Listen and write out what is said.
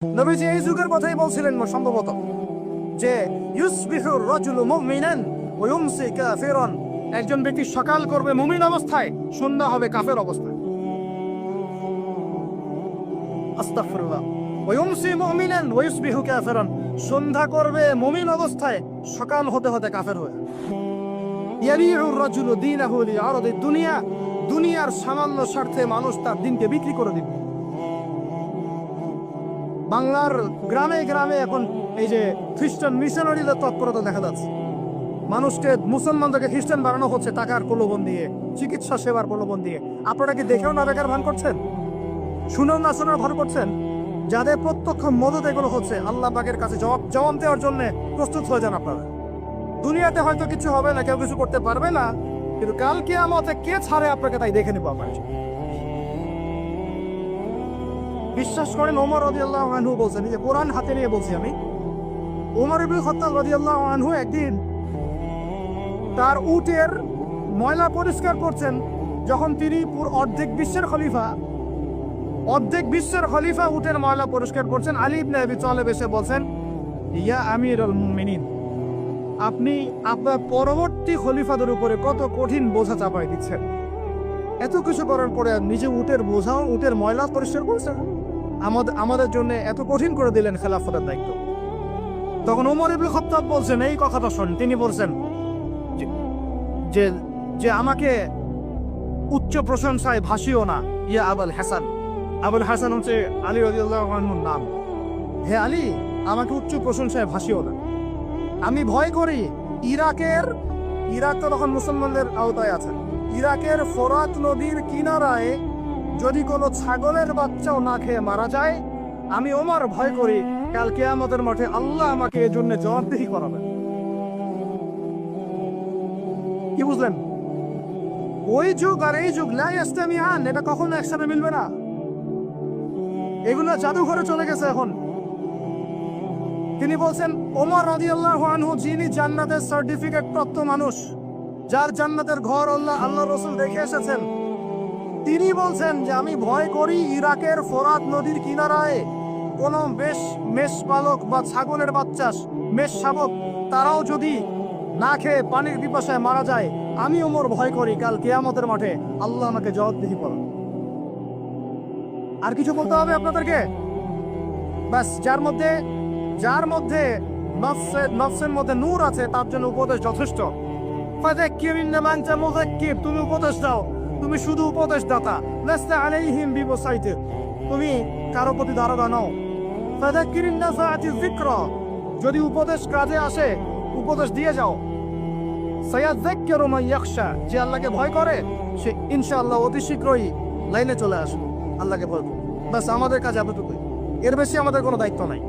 নবীজি এই যুগের কথাই বলছিলেন সম্ভবত, যে ইউসবিহুর রাজুলু মুমিনান ওয়া ইউমসি কাফিরান, একজন ব্যক্তি সকাল করবে মুমিন অবস্থায়, সন্ধ্যা হবে কাফের অবস্থায়। আস্তাগফিরুল্লাহ। ওয়া ইউমসি মুমিনান ওয়া ইউসবিহু কাফিরান, সন্ধ্যা করবে মুমিন অবস্থায়, সকাল হতে হতে কাফের হয়ে। ইয়াবিউর রাজুলু দীনাহু লিআরদি দুনিয়া, দুনিয়ার সামান্য স্বার্থে মানুষ তার দিনকে বিক্রি করে দিবে। বাংলার গ্রামে গ্রামে এখন এই যে খ্রিস্টান মিশনারিদের তৎপরতা দেখা যাচ্ছে। মানুষকে, মুসলমানদেরকে খ্রিস্টান বানানো হচ্ছে টাকার প্রলোভন দিয়ে, চিকিৎসা সেবার প্রলোভন দিয়ে। আপনারা কি দেখেও না বেকার ভান করছেন, শুনেও না শোনার ভান করছেন? যাদের প্রত্যক্ষ মদত এগুলো হচ্ছে, আল্লাহ পাকের কাছে জবাব দেওয়ার জন্য প্রস্তুত হয়ে যান আপনারা। দুনিয়াতে হয়তো কিছু হবে না, কেউ কিছু করতে পারবে না, কিন্তু কাল কিয়ামতে কে ছাড়ে আপনাকে, তাই দেখে নেবো আপনার। বিশ্বাস করেন, ওমর রাদিয়াল্লাহু আনহু বলছেন, যে কোরআন হাতে নিয়ে বলছি আমি, ওমর ইবনে খাত্তাব রাদিয়াল্লাহু আনহু একদিন তার উটের ময়লা পরিষ্কার করছেন, যখন তিনি অর্ধেক বিশ্বের খলিফা উটের ময়লা পরিষ্কার করছেন। আলী ইবনে আবি তালেব এসে বলছেন, ইয়া আমিরুল মুমিনিন, আপনি আপনার পরবর্তী খলিফাদের উপরে কত কঠিন বোঝা চাপাই দিচ্ছেন। এত কিছু করার পরে নিজে উটের বোঝাও, উটের ময়লা পরিষ্কার করছেন, আমাদের জন্য এত কঠিন করে দিলেন খেলাফতের দায়িত্ব। তখন ওমর ইবনে খাত্তাব বলছেন, এই কথাটা শোন। তিনি বলছেন যে যে আমাকে উচ্চ প্রশংসায় ভাসিও না, ইয়া আবুল হাসান। আবুল হাসান হচ্ছে আলী রাদিয়াল্লাহু আনহুর নাম। হে আলী, আমাকে উচ্চ প্রশংসায় ভাসিও না। আমি ভয় করি ইরাক তো তখন মুসলমানদের আওতায় আছে, ইরাকের ফোরাত নদীর কিনারায় যদি কোনো ছাগলের বাচ্চাও না খেয়ে মারা যায়, আমি ওমর ভয় করি কাল কিয়ামতের মাঠে আল্লাহ আমাকে এর জন্য জবাবদিহি করাবেন। কি বুঝলেন? ওই যুগ আর এই যুগ লা ইস্তামিআন, এটা কখনো একসাথে মিলবে না। এগুলো জাদুঘরে চলে গেছে এখন। তিনি বলছেন, ওমর রাদিয়াল্লাহু আনহু যিনি জান্নাতের সার্টিফিকেট প্রাপ্ত মানুষ, যার জান্নাতের ঘর আল্লাহ রাসূল দেখে এসেছেন, তিনি বলছেন যে আমি ভয় করি ইরাকের ফোরাত নদীর কিনারায় কোনো মেষপালক বা ছাগলের বাচ্চা, মেষ শাবক, তারাও যদি না খেয়ে পানির পিপাসায় মারা যায়, আমি ওমর ভয় করি কাল কিয়ামতের মাঠে আল্লাহ আমাকে জবাবদিহি করবেন। আর কিছু বলতে হবে আপনাদেরকে? বাস, যার মধ্যে নফসের মধ্যে নূর আছে, তার জন্য উপদেশ যথেষ্ট। ফাযাক্কির ইন্নামা আনতা মুযাক্কির, তুমি উপদেশ দাও, তুমি শুধু উপদেশ দাতা। লাস্তা আলাইহিম বিমুসাইতির, তুমি কারো প্রতি দারোগা নও। ফাযাক্কির ইন্নাফাআতি যিকরা, যদি উপদেশ কাজে আসে উপদেশ দিয়ে যাও। সায়াযাক্কারু মান ইয়াখশা, যে আল্লাহকে ভয় করে সে ইনশাআল্লাহ অতি শীঘ্রই লাইনে চলে আসবে, আল্লাহকে ভয় করে। বাস, আমাদের কাজ এতটুকুই, এর বেশি আমাদের কোনো দায়িত্ব নাই।